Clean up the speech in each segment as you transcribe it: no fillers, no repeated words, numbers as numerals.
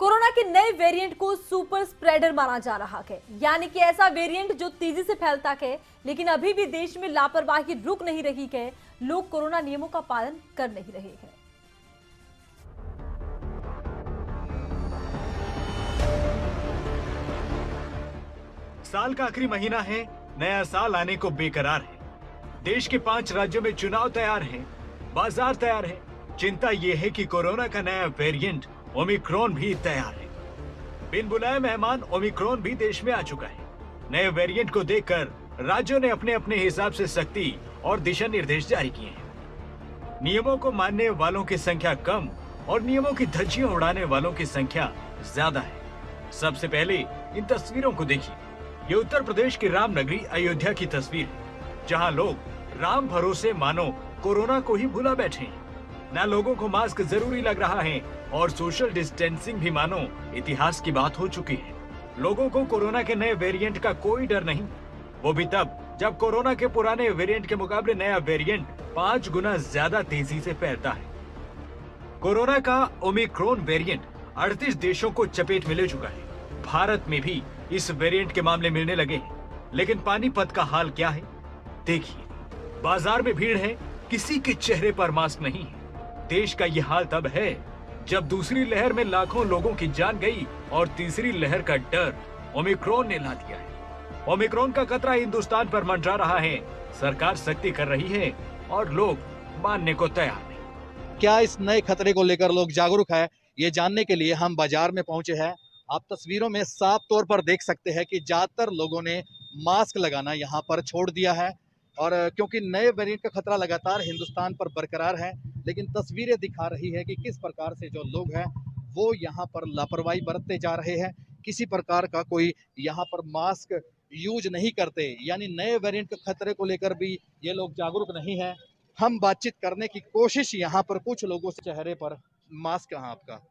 Corona के नए variant को सुपर स्प्रेडर माना जा रहा है, यानी कि ऐसा वेरिएंट जो तेजी से फैलता है। लेकिन अभी भी देश में लापरवाही रुक नहीं रही है, लोग कोरोना नियमों का पालन कर नहीं रहे हैं। साल का आखिरी महीना है, नया साल आने को बेकरार है। देश के 5 राज्यों में चुनाव तैयार हैं, बाजार तैयार है। चिंता ये है कि कोरोना का नया वेरिएंट ओमिक्रॉन भी तैयार है। बिन बुलाए मेहमान ओमिक्रॉन भी देश में आ चुका है। नए वेरिएंट को देखकर राज्यों ने अपने अपने हिसाब से सख्ती और दिशा निर्देश जारी किए हैं। नियमों को मानने वालों की संख्या कम और नियमों की धज्जियां उड़ाने वालों की संख्या ज्यादा है। सबसे पहले इन तस्वीरों को देखिए। ये उत्तर प्रदेश की रामनगरी अयोध्या की तस्वीर है, जहां लोग राम भरोसे मानो कोरोना को ही भुला बैठे हैं। न लोगों को मास्क जरूरी लग रहा है और सोशल डिस्टेंसिंग भी मानो इतिहास की बात हो चुकी है। लोगों को कोरोना के नए वेरिएंट का कोई डर नहीं, वो भी तब जब कोरोना के पुराने वेरिएंट के मुकाबले नया वेरिएंट 5 गुना ज्यादा तेजी से फैलता है। कोरोना का ओमिक्रॉन वेरिएंट 38 देशों को चपेट में ले चुका है। भारत में भी इस वेरिएंट के मामले मिलने लगे हैं। लेकिन पानीपत का हाल क्या है देखिए। बाजार में भीड़ है, किसी के चेहरे पर मास्क नहीं है। देश का ये हाल तब है जब दूसरी लहर में लाखों लोगों की जान गई और तीसरी लहर का डर ओमिक्रॉन ने ला दिया है। ओमिक्रॉन का खतरा हिंदुस्तान पर मंडरा रहा है। सरकार सख्ती कर रही है और लोग मानने को तैयार नहीं। क्या इस नए खतरे को लेकर लोग जागरूक है, ये जानने के लिए हम बाजार में पहुंचे हैं। आप तस्वीरों में साफ तौर पर देख सकते हैं कि ज्यादातर लोगों ने मास्क लगाना यहाँ पर छोड़ दिया है। और क्योंकि नए वेरिएंट का खतरा लगातार हिंदुस्तान पर बरकरार है, लेकिन तस्वीरें दिखा रही है कि किस प्रकार से जो लोग हैं वो यहाँ पर लापरवाही बरतते जा रहे हैं। किसी प्रकार का कोई यहाँ पर मास्क यूज नहीं करते, यानी नए वेरिएंट के खतरे को लेकर भी ये लोग जागरूक नहीं है। हम बातचीत करने की कोशिश यहाँ पर कुछ लोगों से, चेहरे पर मास्क कहाँ आपका?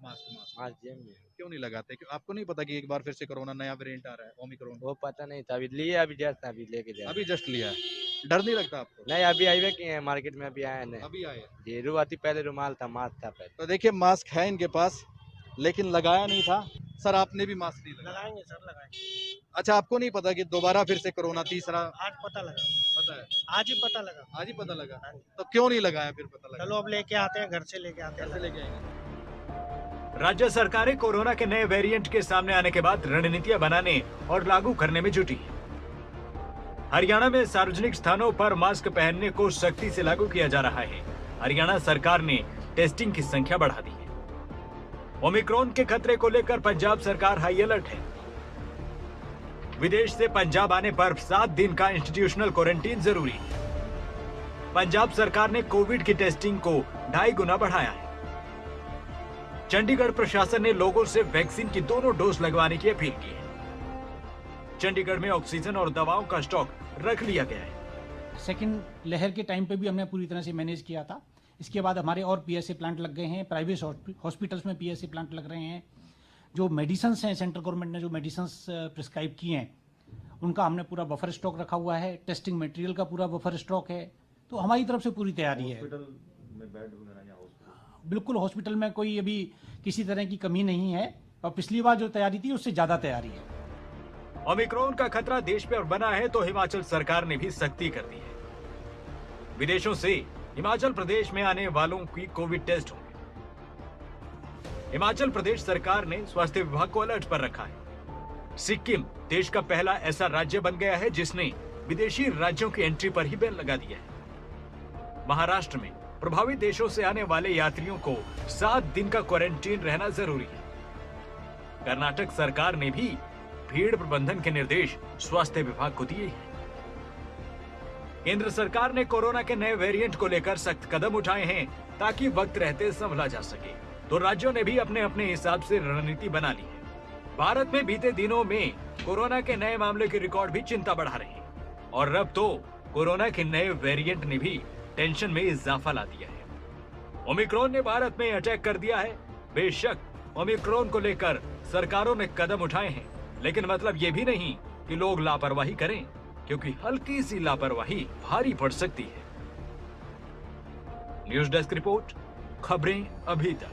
मास्क क्यों नहीं लगाते? आपको नहीं पता कि एक बार फिर से कोरोना नया वेरिएंट आ रहा है, ओमिक्रॉन? वो पता नहीं था, अभी लिए, अभी लेके जा। अभी जस्ट लिया है, डर नहीं लगता आपको? नहीं, अभी आए किए हैं, मार्केट में अभी आए नहीं। अभी आए ये रुआती पहले रुमाल था, मास्क था पहले। तो देखिए मास्क है इनके पास, लेकिन लगाया नहीं था। सर आपने भी मास्क नहीं लगाया? लगाएंगे सर, लगाएंगे। अच्छा, आपको नहीं पता कि दोबारा फिर से कोरोना तीसरा? आज पता लगा। पता है? आज ही पता लगा। आज ही पता लगा? हाँ जी। तो क्यों नहीं लगाया फिर पता लगा? चलो अब लेके आते हैं, घर से लेके आते हैं। कैसे लेके आएंगे? राज्य सरकारें कोरोना के नए वेरिएंट के सामने आने के बाद रणनीतियां बनाने और लागू करने में जुटी हैं। हरियाणा में सार्वजनिक स्थानों पर मास्क पहनने को सख्ती से लागू किया जा रहा है। हरियाणा सरकार ने टेस्टिंग की संख्या बढ़ा दी है। ओमिक्रॉन के खतरे को लेकर पंजाब सरकार हाई अलर्ट है। विदेश से पंजाब आने पर 7 दिन का इंस्टीट्यूशनल क्वारंटीन जरूरी है। पंजाब सरकार ने कोविड की टेस्टिंग को 2.5 गुना बढ़ाया है। चंडीगढ़ प्रशासन ने लोगों से वैक्सीन की दोनों डोज लगवाने की अपील की है। चंडीगढ़ में ऑक्सीजन और दवाओं का स्टॉक रख लिया गया है। सेकेंड लहर के टाइम पे भी हमने पूरी तरह से मैनेज किया था। इसके बाद हमारे और पीएसए प्लांट लग गए हैं, प्राइवेट हॉस्पिटल्स में पीएसए प्लांट लग रहे हैं। जो मेडिसिन्स हैं, सेंट्रल गवर्नमेंट ने जो मेडिसिन्स प्रिस्क्राइब किए हैं उनका हमने पूरा बफर स्टॉक रखा हुआ है। टेस्टिंग मटेरियल का पूरा बफर स्टॉक है। तो हमारी तरफ से पूरी तैयारी है। बिल्कुल, हॉस्पिटल में कोई अभी किसी तरह की कमी नहीं है और पिछली बार जो तैयारी थी उससे ज्यादा तैयारी है। ओमिक्रॉन का खतरा देश पे और बना है तो हिमाचल सरकार ने भी सख्ती कर दी है। विदेशों से हिमाचल प्रदेश में आने वालों की कोविड टेस्ट होंगे। हिमाचल प्रदेश सरकार ने स्वास्थ्य विभाग को अलर्ट पर रखा है। सिक्किम देश का पहला ऐसा राज्य बन गया है जिसने विदेशी राज्यों की एंट्री पर ही बैन लगा दिया है। महाराष्ट्र में प्रभावित देशों से आने वाले यात्रियों को 7 दिन का क्वारंटीन रहना जरूरी है। कर्नाटक सरकार ने भी भीड़ प्रबंधन के निर्देश स्वास्थ्य विभाग को दिए हैं। केंद्र सरकार ने कोरोना के नए वेरिएंट को लेकर सख्त कदम उठाए हैं ताकि वक्त रहते संभला जा सके। तो राज्यों ने भी अपने अपने हिसाब से रणनीति बना ली है। भारत में बीते दिनों में कोरोना के नए मामले के रिकॉर्ड भी चिंता बढ़ा रहे हैं और अब तो कोरोना के नए वेरिएंट ने भी टेंशन में इजाफा ला दिया है। ओमिक्रॉन ने भारत में अटैक कर दिया है। बेशक ओमिक्रॉन को लेकर सरकारों ने कदम उठाए हैं, लेकिन मतलब ये भी नहीं कि लोग लापरवाही करें, क्योंकि हल्की सी लापरवाही भारी पड़ सकती है। न्यूज़ डेस्क रिपोर्ट, खबरें अभी तक।